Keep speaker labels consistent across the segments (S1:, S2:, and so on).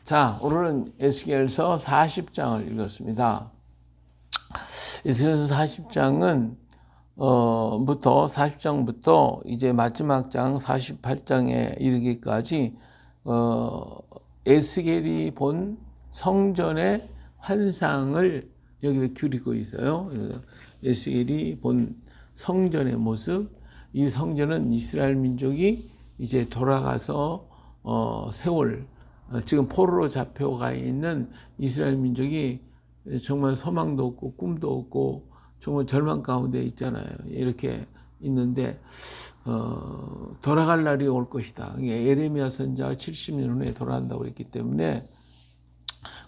S1: 자, 오늘은 에스겔서 40장을 읽었습니다. 에스겔서 40장은 40장부터 이제 마지막 장 48장에 이르기까지 에스겔이 본 성전의 환상을 여기서 그리고 있어요. 에스겔이 본 성전의 모습, 이 성전은 이스라엘 민족이 이제 돌아가서 세월, 지금 포로로 잡혀가 있는 이스라엘 민족이 정말 소망도 없고 꿈도 없고 정말 절망 가운데 있잖아요. 이렇게 있는데 돌아갈 날이 올 것이다. 예레미야 선지자가 70년 후에 돌아간다고 했기 때문에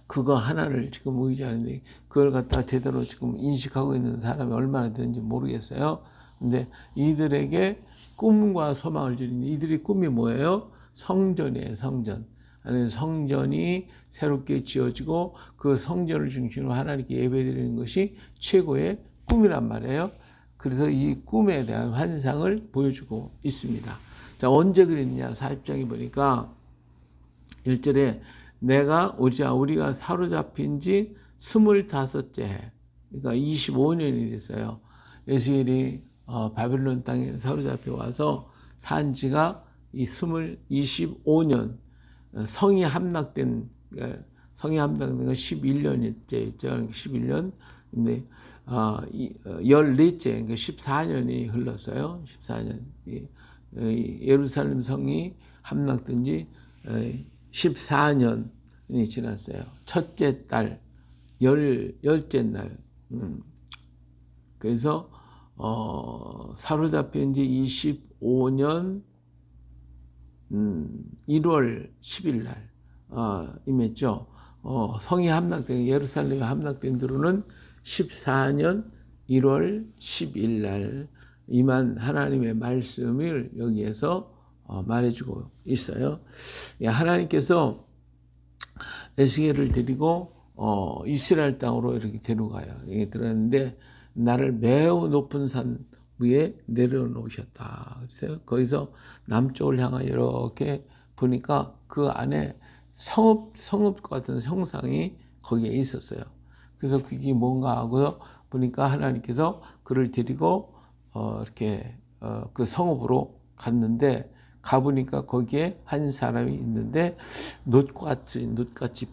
S1: 그거 하나를 지금 의지하는데 그걸 갖다 제대로 지금 인식하고 있는 사람이 얼마나 되는지 모르겠어요. 근데 이들에게 꿈과 소망을 주는 이들의 꿈이 뭐예요? 성전이에요. 성전. 아니, 성전이 새롭게 지어지고 그 성전을 중심으로 하나님께 예배드리는 것이 최고의 꿈이란 말이에요. 그래서 이 꿈에 대한 환상을 보여주고 있습니다. 자, 언제 그랬냐? 40장에 보니까 1절에 내가 우리가 사로잡힌 지 25째 해, 그러니까 25년이 됐어요. 에스겔이 바벨론 땅에 사로잡혀 와서 산 지가 25년, 성이 함락된 건 11년째, 11년. 근데 14째, 그러니까 14년이 흘렀어요. 14년. 예루살렘 성이 함락된 지 14년이 지났어요. 첫째 달, 열째 날. 그래서 사로잡힌 지 25년 1월 10일 날 임했죠. 성이 함락된, 예루살렘이 함락된 뒤로는 14년 1월 10일 날 임한 하나님의 말씀을 여기에서 말해주고 있어요. 하나님께서 에스겔을 데리고 이스라엘 땅으로 이렇게 데려가요. 이게 들었는데 나를 매우 높은 산 위에 내려놓으셨다. 그래서 거기서 남쪽을 향하여 이렇게 보니까 그 안에 성읍 같은 형상이 거기에 있었어요. 그래서 그게 뭔가 하고요. 보니까 하나님께서 그를 데리고 이렇게 그 성읍으로 갔는데 가보니까 거기에 한 사람이 있는데 놋같이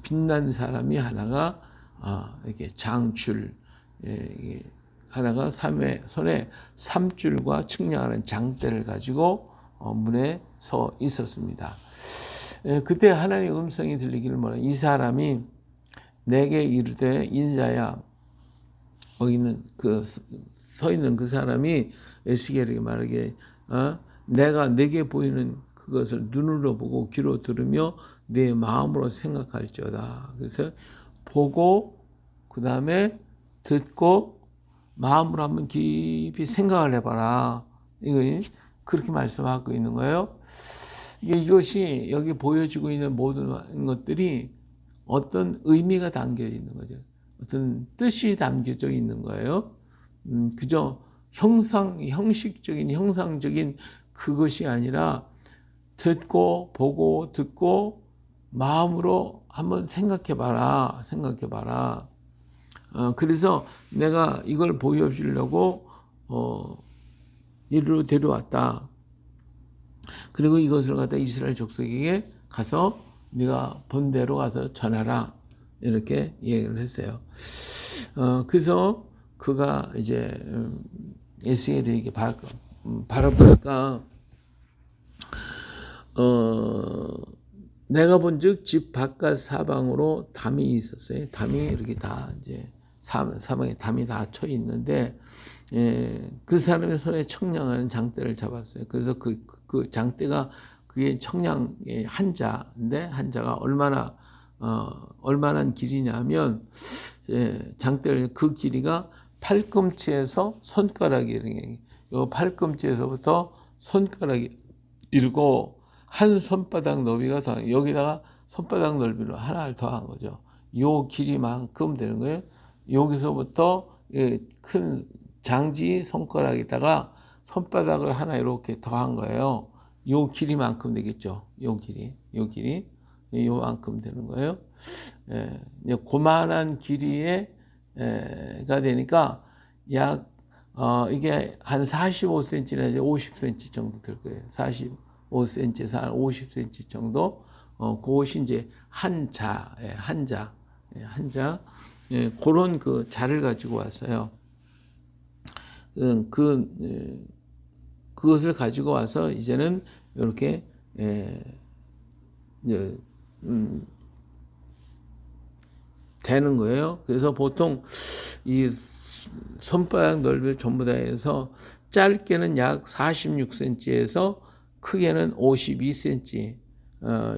S1: 빛난 사람이 하나가 이렇게 장줄, 하나가 손에 삼줄과 측량하는 장대를 가지고 문에 서 있었습니다. 그때 하나님의 음성이 들리기를 뭐라, 이 사람이 내게 이르되 인자야, 거기 있는 서 있는 그 사람이 에스겔에게 말하기에 내가 내게 보이는 그것을 눈으로 보고 귀로 들으며 내 마음으로 생각할지어다. 그래서 보고 그 다음에 듣고 마음으로 한번 깊이 생각을 해봐라. 이거 그렇게 말씀하고 있는 거예요. 이것이 여기 보여지고 있는 모든 것들이 어떤 의미가 담겨 있는 거죠. 어떤 뜻이 담겨져 있는 거예요. 그저 형식적인, 형상적인 그것이 아니라 듣고, 보고, 듣고, 마음으로 한번 생각해봐라. 그래서 내가 이걸 보여주려고 이리로 데려왔다. 그리고 이것을 갖다 이스라엘 족속에게 가서 네가 본 대로 가서 전하라. 이렇게 얘기를 했어요. 그래서 그가 이제 에스겔에게 바라보니까 내가 본즉 집 바깥 사방으로 담이 있었어요. 담이 이렇게 다 이제 사방에 담이 다 쳐 있는데 그 사람의 손에 청량한 장대를 잡았어요. 그래서 그 장대가 그게 청량의 한자인데 한자가 얼마나 길이냐면 장대를 그 길이가 팔꿈치에서 손가락이 이렇게, 요 팔꿈치에서부터 손가락이 이르고 한 손바닥 너비가 더, 여기다가 손바닥 넓이로 하나를 더한 거죠. 요 길이만큼 되는 거예요. 여기서부터 큰 장지 손가락에다가 손바닥을 하나 이렇게 더한 거예요. 요 길이만큼 되겠죠. 요 길이. 요만큼 되는 거예요. 그만한 길이가 되니까 약 이게 한 45cm나 50cm 정도 될 거예요. 45cm에서 한 50cm 정도. 그것이 이제 한자, 그런 그 자를 가지고 왔어요. 그것을 가지고 와서 이제는 이렇게 되는 거예요. 그래서 보통 이 손바닥 넓이를 전부 다 해서 짧게는 약 46cm에서 크게는 52cm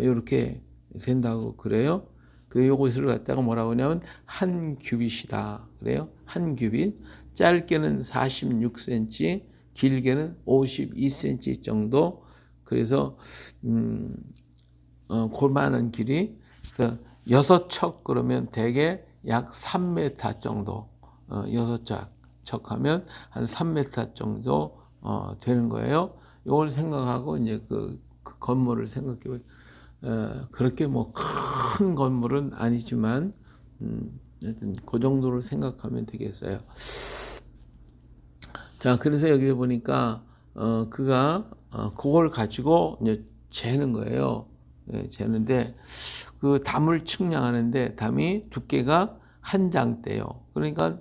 S1: 이렇게 된다고 그래요. 요것을 갖다가 뭐라고 하냐면 한 규빗이다 그래요. 한 규빗. 짧게는 46cm, 길게는 52cm 정도. 그래서 그만한 길이. 그래서 6척 그러면 대개 약 3m 정도. 6척 하면 한 3m 정도 되는 거예요. 이걸 생각하고 이제 그 건물을 생각해 보면 그렇게 뭐 큰 건물은 아니지만 하여튼 그 정도로 생각하면 되겠어요. 자, 그래서 여기 보니까 그가 그걸 가지고 이제 재는 거예요. 재는데 그 담을 측량하는데 담이 두께가 한 장대요. 그러니까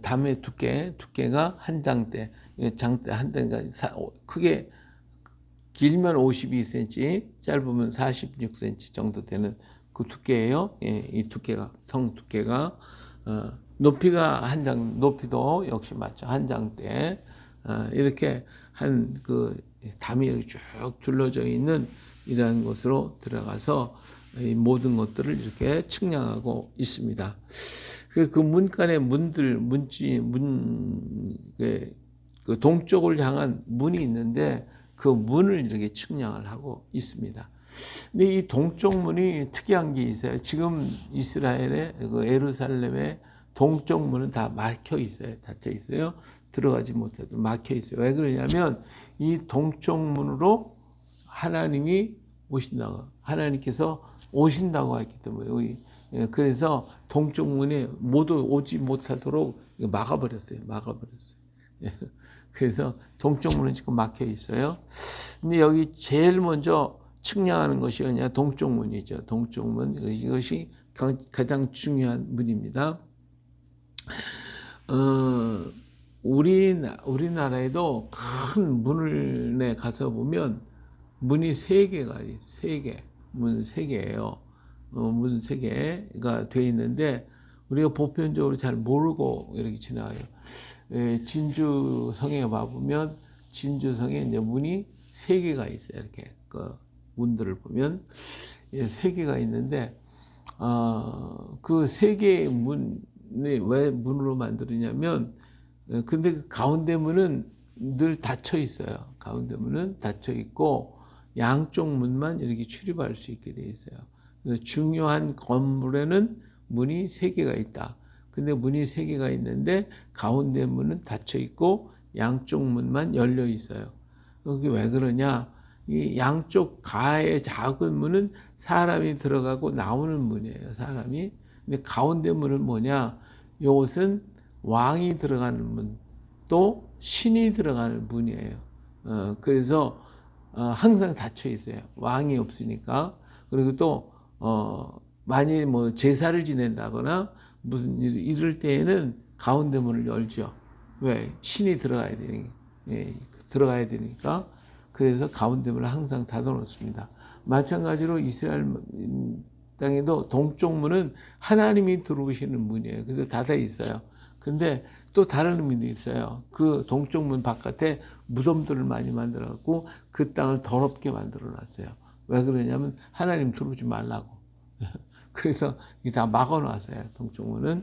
S1: 담의 두께가 한 장대, 장대 한 대가 크게 길면 52cm, 짧으면 46cm 정도 되는 그 두께예요. 이 두께가 성 두께가 높이가 한 장, 높이도 역시 맞죠. 한 장대. 이렇게 한 그 담이 쭉 둘러져 있는 이러한 곳으로 들어가서 이 모든 것들을 이렇게 측량하고 있습니다. 그 문간에 그 동쪽을 향한 문이 있는데 그 문을 이렇게 측량을 하고 있습니다. 근데 이 동쪽 문이 특이한 게 있어요. 지금 이스라엘의 그 예루살렘의 동쪽 문은 다 막혀 있어요. 닫혀 있어요. 들어가지 못해도 막혀 있어요. 왜 그러냐면 이 동쪽 문으로 하나님이 오신다고, 하나님께서 오신다고 했기 때문에. 그래서 동쪽 문에 모두 오지 못하도록 막아버렸어요. 그래서 동쪽 문은 지금 막혀 있어요. 근데 여기 제일 먼저 측량하는 것이 아니라 동쪽 문이죠. 동쪽 문. 이것이 가장 중요한 문입니다. 우리나라에도 큰 문에 가서 보면 문이 3개가 있어요. 문 3개예요. 문 3개가 돼 있는데 우리가 보편적으로 잘 모르고 이렇게 지나가요. 진주성에 와보면 진주성에 이제 문이 3개가 있어요. 이렇게 그 문들을 보면 3개가 있는데 그 3개의 문이 왜 문으로 만들었냐면 근데 그 가운데 문은 늘 닫혀 있어요. 가운데 문은 닫혀 있고 양쪽 문만 이렇게 출입할 수 있게 되어 있어요. 그래서 중요한 건물에는 문이 3개가 있다. 근데 문이 3개가 있는데 가운데 문은 닫혀 있고 양쪽 문만 열려 있어요. 그게 왜 그러냐? 이 양쪽 가의 작은 문은 사람이 들어가고 나오는 문이에요. 사람이. 근데 가운데 문은 뭐냐? 이것은 왕이 들어가는 문, 또 신이 들어가는 문이에요. 그래서 항상 닫혀 있어요. 왕이 없으니까. 그리고 또 만일 뭐 제사를 지낸다거나 무슨 이럴 때에는 가운데 문을 열죠. 왜? 신이 들어가야 되니까. 그래서 가운데 문을 항상 닫아 놓습니다. 마찬가지로 이스라엘 땅에도 동쪽 문은 하나님이 들어오시는 문이에요. 그래서 닫아 있어요. 근데 또 다른 의미도 있어요. 그 동쪽 문 바깥에 무덤들을 많이 만들어 갖고 그 땅을 더럽게 만들어 놨어요. 왜 그러냐면 하나님 들어오지 말라고. 그래서 이게 다 막아 놨어요. 동쪽 문은.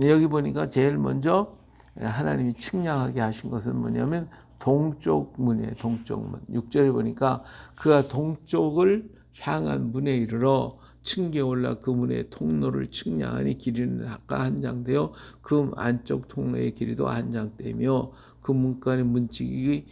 S1: 여기 보니까 제일 먼저 하나님이 측량하게 하신 것은 뭐냐면 동쪽 문이에요. 동쪽 문. 6절에 보니까 그가 동쪽을 향한 문에 이르러 층계 올라 그 문의 통로를 측량하니 길이는 아까 한 장되어 그 안쪽 통로의 길이도 한 장되며 그 문간에 문지기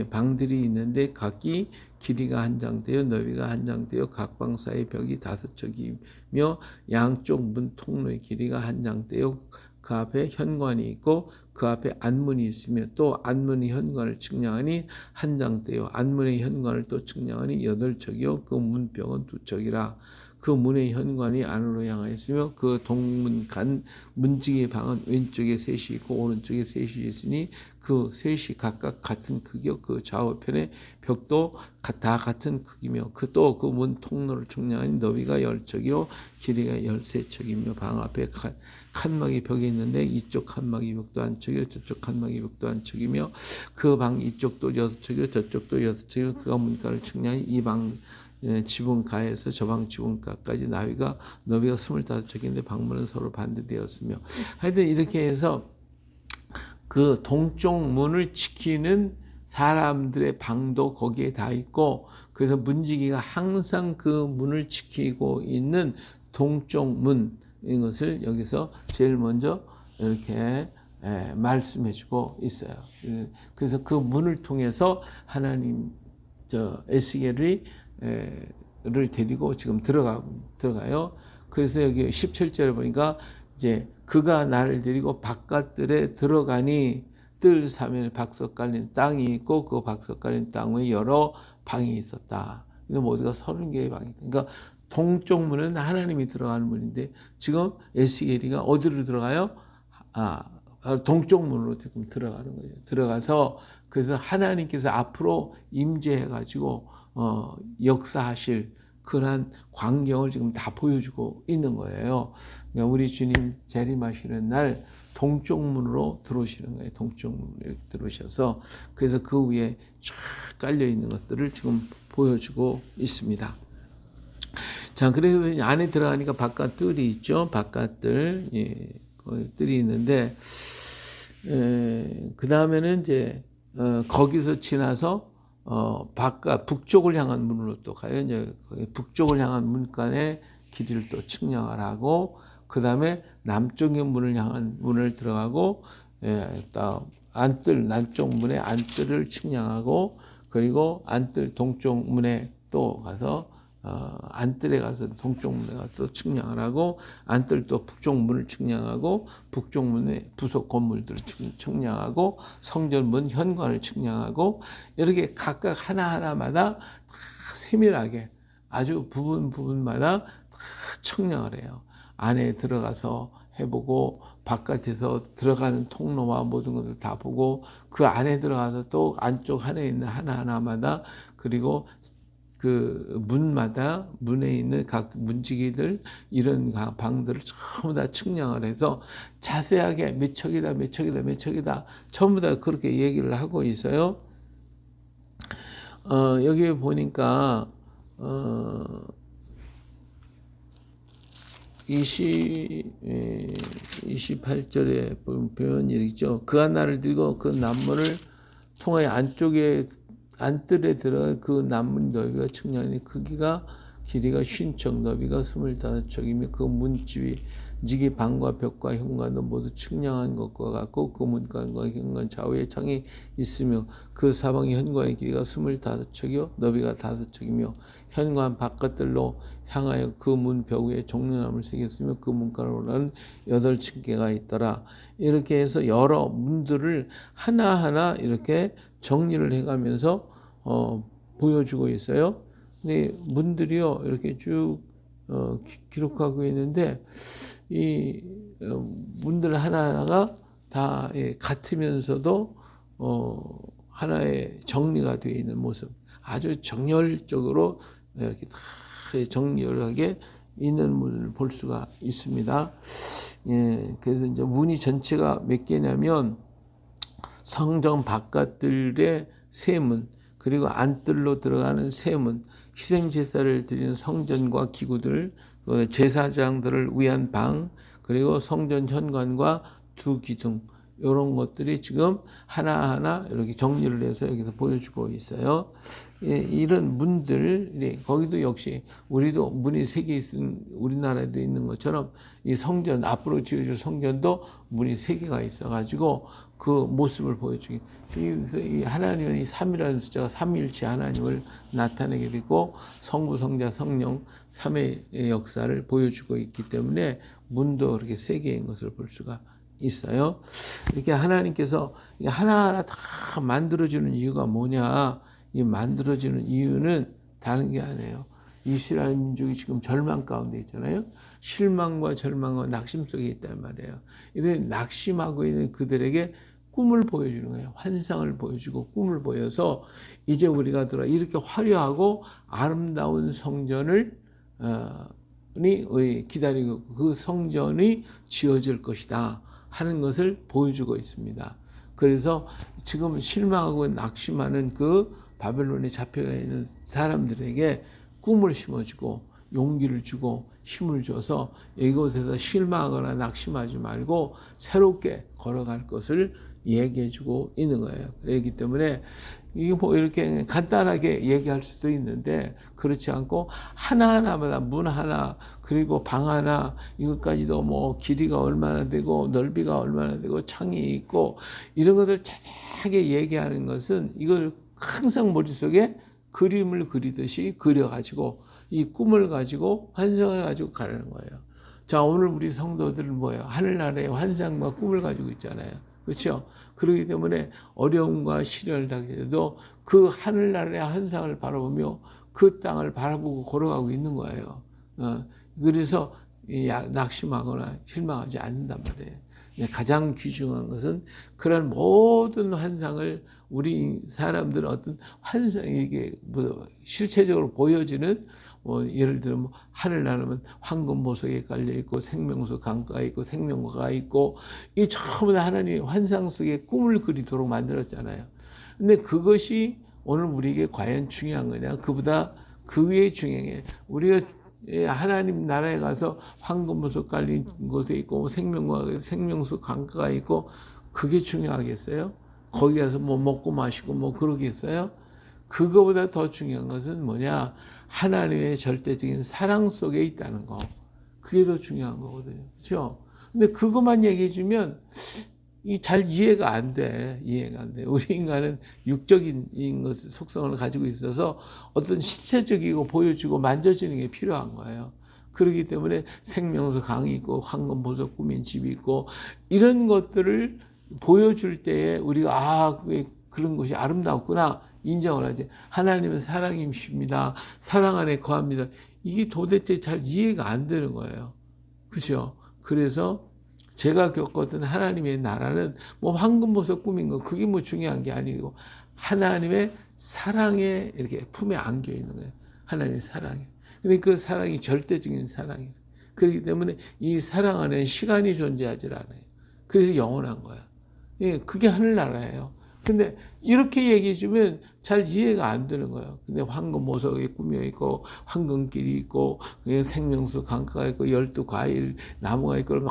S1: 방들이 있는데 각기 길이가 한장되어 너비가 한장되어 각 방 사이 벽이 5척이며 양쪽 문 통로의 길이가 한장되어 그 앞에 현관이 있고 그 앞에 안문이 있으며 또 안문의 현관을 측량하니 한장되어 안문의 현관을 또 측량하니 8척이요 그 문벽은 2척이라. 그 문의 현관이 안으로 향하였으며 그 동문 간 문지기 방은 왼쪽에 셋이 있고 오른쪽에 셋이 있으니 그 셋이 각각 같은 크기요 그 좌우편의 벽도 다 같은 크기며 또 그 문 통로를 측량하니 너비가 10척이요 길이가 13척이며 방 앞에 칸막이 벽이 있는데 이쪽 칸막이 벽도 한 척이요 저쪽 칸막이 벽도 한 척이며 그 방 이쪽도 6척이요 저쪽도 6척이요 그가 문가를 측량하니 이 방 지붕가에서 저 방 지붕가까지 너비가 25척인데 방문은 서로 반대되었으며 하여튼 이렇게 해서 그 동쪽 문을 지키는 사람들의 방도 거기에 다 있고 그래서 문지기가 항상 그 문을 지키고 있는 동쪽 문인 것을 여기서 제일 먼저 이렇게 말씀해주고 있어요. 그래서 그 문을 통해서 하나님 에스겔이 를 데리고 지금 들어가요. 그래서 여기 17절에 보니까 이제 그가 나를 데리고 바깥들에 들어가니 뜰 사면에 박석 깔린 땅이 있고 그 박석 깔린 땅 위에 여러 방이 있었다. 이거 모두가 30개의 방이 있다. 그러니까 동쪽 문은 하나님이 들어가는 문인데 지금 에스겔이가 어디로 들어가요? 동쪽 문으로 지금 들어가는 거예요. 들어가서 그래서 하나님께서 앞으로 임재해 가지고 역사하실 그러한 광경을 지금 다 보여주고 있는 거예요. 그러니까 우리 주님 재림하시는 날 동쪽 문으로 들어오시는 거예요. 동쪽 문으로 들어오셔서 그래서 그 위에 쫙 깔려 있는 것들을 지금 보여주고 있습니다. 자, 그래서 안에 들어가니까 바깥 뜰이 있죠. 바깥 뜰, 거기 뜰이 있는데 그 다음에는 이제 거기서 지나서 바깥 북쪽을 향한 문으로 또 가요. 이제 북쪽을 향한 문간의 길이를 또 측량을 하고 그 다음에 남쪽의 문을 향한 문을 들어가고 또 안뜰 남쪽 문의 안뜰을 측량하고 그리고 안뜰 동쪽 문에 또 가서 안뜰에 가서 동쪽 문에 가서 또 측량을 하고 안뜰 또 북쪽 문을 측량하고 북쪽 문의 부속 건물들을 측량하고 성전 문 현관을 측량하고 이렇게 각각 하나하나마다 다 세밀하게 아주 부분마다 다 측량을 해요. 안에 들어가서 해보고 바깥에서 들어가는 통로와 모든 것을 다 보고 그 안에 들어가서 또 안쪽 안에 있는 하나하나마다 그리고 그 문마다 문에 있는 각 문지기들 이런 방들을 전부 다 측량을 해서 자세하게 몇 척이다 몇 척이다 몇 척이다 전부 다 그렇게 얘기를 하고 있어요. 여기 보니까 28절에 표현이 있죠. 그가 나를 들고 그 난문을 통하여 안쪽에 안뜰에 들어 그 난문 너비가 측량하니 크기가 길이가 50척 너비가 25척이며 그 문지기 방과 벽과 현관도 모두 측량한 것과 같고 그 문간과 현관 좌우에 창이 있으며 그 사방의 현관의 길이가 25척이요 너비가 5척이며 현관 바깥들로 향하여 그 문 벽 위에 종려나무를 새겼으며 그 문간으로 올라가는 8층계가 있더라. 이렇게 해서 여러 문들을 하나하나 이렇게 정리를 해가면서 보여주고 있어요. 근데 문들이요 이렇게 쭉 기록하고 있는데 이 문들 하나하나가 다 같으면서도 하나의 정리가 되어 있는 모습, 아주 정열적으로 이렇게 다 정렬하게 있는 문을 볼 수가 있습니다. 그래서 이제 문이 전체가 몇 개냐면 성전 바깥들의 세 문, 그리고 안뜰로 들어가는 세 문, 희생제사를 드리는 성전과 기구들, 제사장들을 위한 방, 그리고 성전 현관과 두 기둥, 이런 것들이 지금 하나하나 이렇게 정리를 해서 여기서 보여주고 있어요. 예, 이런 문들, 거기도 역시 우리도 문이 3개 있은 우리나라에도 있는 것처럼 이 성전, 앞으로 지어질 성전도 문이 3개가 있어가지고 그 모습을 보여주기. 이 하나님은 이 3이라는 숫자가 삼위일체 하나님을 나타내게 되고 성부, 성자, 성령 3의 역사를 보여주고 있기 때문에 문도 그렇게 3개인 것을 볼 수가 있어요. 이렇게 하나님께서 하나하나 다 만들어주는 이유가 뭐냐? 이 만들어지는 이유는 다른 게 아니에요. 이스라엘 민족이 지금 절망 가운데 있잖아요. 실망과 절망과 낙심 속에 있단 말이에요. 이런 낙심하고 있는 그들에게 꿈을 보여주는 거예요. 환상을 보여주고 꿈을 보여서 이제 우리가 이렇게 화려하고 아름다운 성전을 기다리고 그 성전이 지어질 것이다 하는 것을 보여주고 있습니다. 그래서 지금 실망하고 낙심하는 그 바벨론에 잡혀가 있는 사람들에게 꿈을 심어주고 용기를 주고 힘을 줘서 이곳에서 실망하거나 낙심하지 말고 새롭게 걸어갈 것을 얘기해주고 있는 거예요. 그렇기 때문에 이게 뭐 이렇게 간단하게 얘기할 수도 있는데 그렇지 않고 하나하나마다 문 하나 그리고 방 하나 이것까지도 뭐 길이가 얼마나 되고 넓이가 얼마나 되고 창이 있고 이런 것들 자세하게 얘기하는 것은 이걸 항상 머릿속에 그림을 그리듯이 그려가지고 이 꿈을 가지고 환상을 가지고 가라는 거예요. 자, 오늘 우리 성도들은 뭐예요? 하늘나라의 환상과 꿈을 가지고 있잖아요. 그렇죠? 그렇기 때문에 어려움과 시련을 당할 때도 그 하늘나라의 환상을 바라보며 그 땅을 바라보고 걸어가고 있는 거예요. 그래서 낙심하거나 실망하지 않는단 말이에요. 가장 귀중한 것은 그런 모든 환상을 우리 사람들은 어떤 환상에게 뭐 실체적으로 보여지는 예를 들면 하늘나라면 황금 보석에 깔려 있고 생명수 강가가 있고 생명과가 있고 이 전부 다 하나님의 환상 속에 꿈을 그리도록 만들었잖아요. 근데 그것이 오늘 우리에게 과연 중요한 거냐? 그보다 그 위에 중요한 게 우리가 하나님 나라에 가서 황금보석 깔린 곳에 있고 생명과 생명수 강가가 있고 그게 중요하겠어요? 거기 가서 뭐 먹고 마시고 뭐 그러겠어요? 그거보다 더 중요한 것은 뭐냐? 하나님의 절대적인 사랑 속에 있다는 거. 그게 더 중요한 거거든요. 그렇죠? 근데 그것만 얘기해 주면 잘 이해가 안 돼. 이해가 안 돼. 우리 인간은 육적인 것, 속성을 가지고 있어서 어떤 실체적이고 보여주고 만져지는 게 필요한 거예요. 그렇기 때문에 생명수 강이 있고 황금 보석 꾸민 집이 있고 이런 것들을 보여줄 때에 우리가 그런 것이 아름답구나 인정을 하지. 하나님은 사랑이십니다. 사랑 안에 거합니다. 이게 도대체 잘 이해가 안 되는 거예요. 그렇죠? 그래서 제가 겪었던 하나님의 나라는 뭐 황금보석 꾸민 거 그게 뭐 중요한 게 아니고 하나님의 사랑에 이렇게 품에 안겨 있는 거예요. 하나님의 사랑에. 근데 그 사랑이 절대적인 사랑이에요. 그렇기 때문에 이 사랑 안에 시간이 존재하지 않아요. 그래서 영원한 거야. 예, 그게 하늘나라예요. 근데 이렇게 얘기해 주면 잘 이해가 안 되는 거예요. 근데 황금 보석에 꾸며 있고 황금길이 있고 생명수 강가가 있고 12과일 나무가 있고 그러면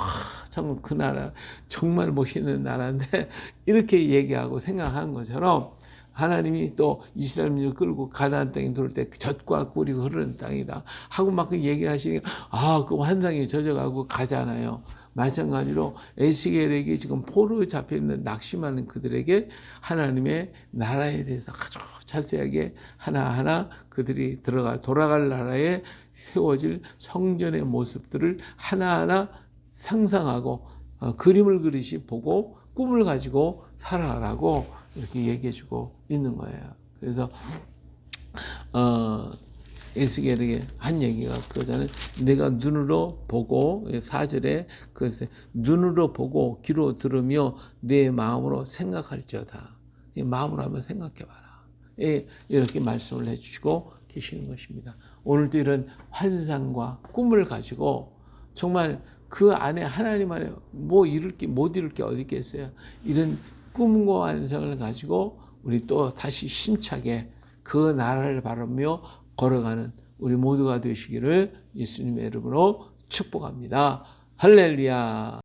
S1: 참 그 나라 정말 멋있는 나라인데 이렇게 얘기하고 생각하는 것처럼 하나님이 또 이스라엘 민족을 끌고 가나안 땅에 들어올 때 젖과 꿀이 흐르는 땅이다 하고 막 얘기하시니까 그 환상에 젖어가고 가잖아요. 마찬가지로 에스겔에게 지금 포로에 잡혀있는 낙심하는 그들에게 하나님의 나라에 대해서 아주 자세하게 하나하나 그들이 돌아갈 나라에 세워질 성전의 모습들을 하나하나 상상하고 그림을 그리시 보고 꿈을 가지고 살아라고 이렇게 얘기해주고 있는 거예요. 그래서 에스겔에게 한 얘기가 그거잖아요. 내가 눈으로 보고 4절에 그것에 눈으로 보고 귀로 들으며 내 마음으로 생각할지어다. 마음으로 한번 생각해봐라. 이렇게 말씀을 해주시고 계시는 것입니다. 오늘도 이런 환상과 꿈을 가지고 정말 그 안에 하나님 안에 못 이룰 게 어디 있겠어요. 이런 꿈과 환상을 가지고 우리 또 다시 힘차게 그 나라를 바라며 걸어가는 우리 모두가 되시기를 예수님의 이름으로 축복합니다. 할렐루야.